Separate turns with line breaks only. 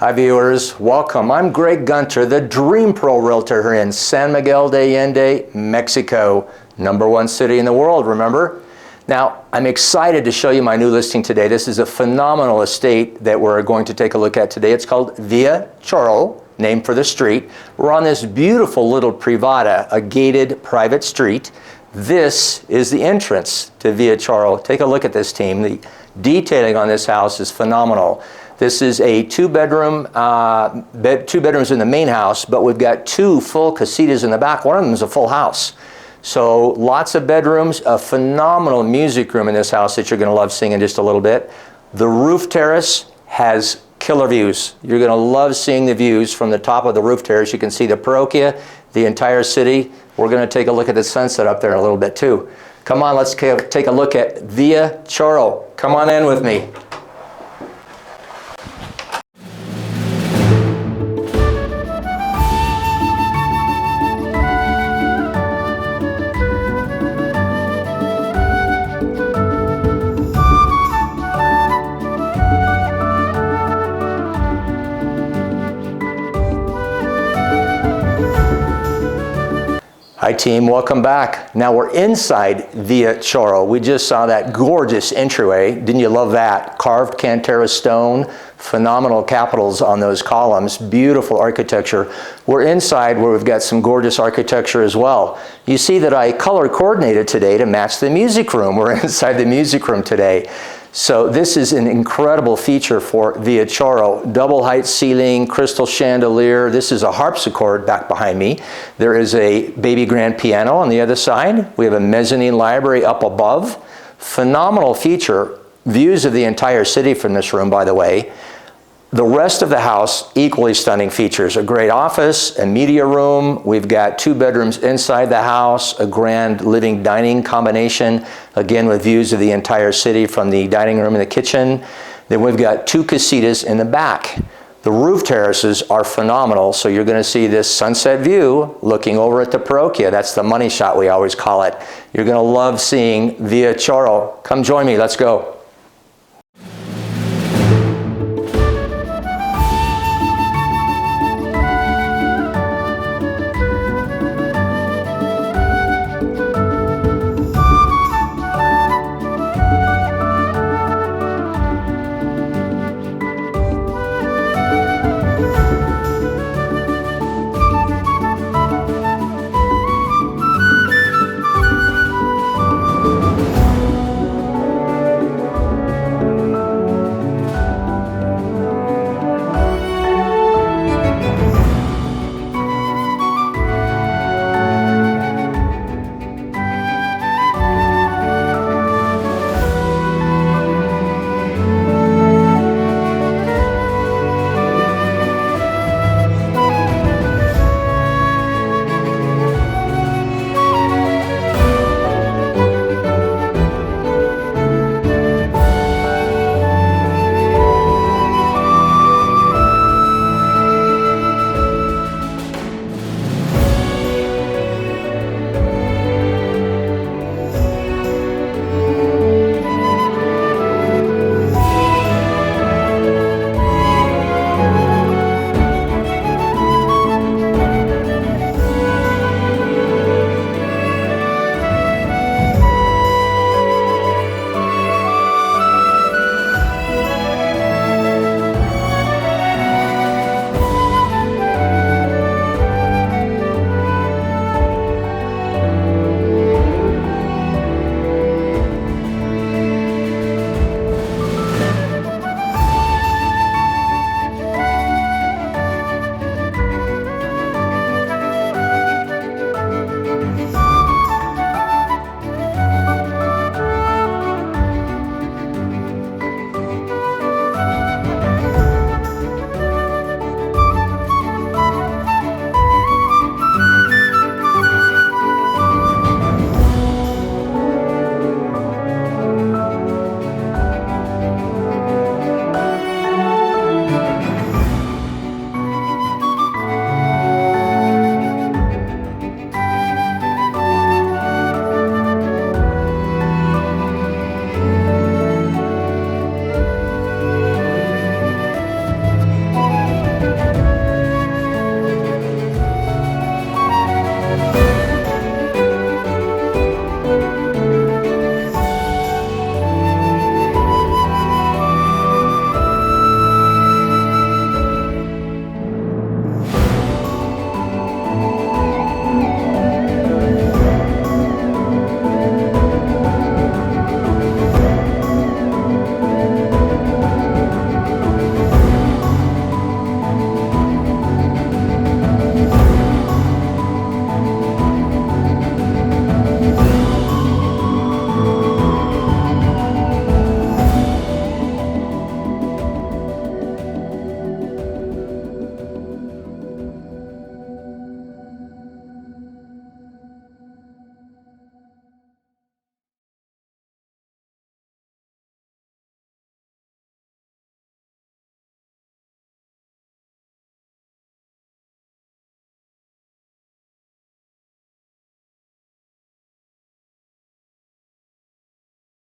Hi viewers, welcome. I'm Greg Gunter, the Dream Pro Realtor here in San Miguel de Allende, Mexico. #1 city in the world, remember? Now, I'm excited to show you my new listing today. This is a phenomenal estate that we're going to take a look at today. It's called Villa Chorro, named for the street. We're on this beautiful little privada, a gated private street. This is the entrance to Villa Chorro. Take a look at this, team. The detailing on this house is phenomenal. This is a two bedrooms in the main house, but we've got two full casitas in the back. One of them is a full house. So lots of bedrooms, a phenomenal music room in this house that you're going to love seeing in just a little bit. The roof terrace has killer views. You're going to love seeing the views from the top of the roof terrace. You can see the parroquia, the entire city. We're going to take a look at the sunset up there in a little bit too. Come on, let's take a look at Villa Chorro. Come on in with me. Hi team, welcome back. Now we're inside Villa Chorro. We just saw that gorgeous entryway. Didn't you love that? Carved Cantera stone, phenomenal capitals on those columns, beautiful architecture. We're inside where we've got some gorgeous architecture as well. You see that I color coordinated today to match the music room. We're inside the music room today. So this is an incredible feature for Villa Chorro. Double height ceiling, crystal chandelier. This is a harpsichord back behind me. There is a baby grand piano on the other side. We have a mezzanine library up above. Phenomenal feature. Views of the entire city from this room, by the way. The rest of the house, equally stunning features. A great office, a media room. We've got two bedrooms inside the house, a grand living dining combination, again with views of the entire city from the dining room and the kitchen. Then we've got two casitas in the back. The roof terraces are phenomenal, so you're going to see this sunset view looking over at the parroquia. That's the money shot, we always call it. You're going to love seeing Villa Chorro. Come join me, let's go.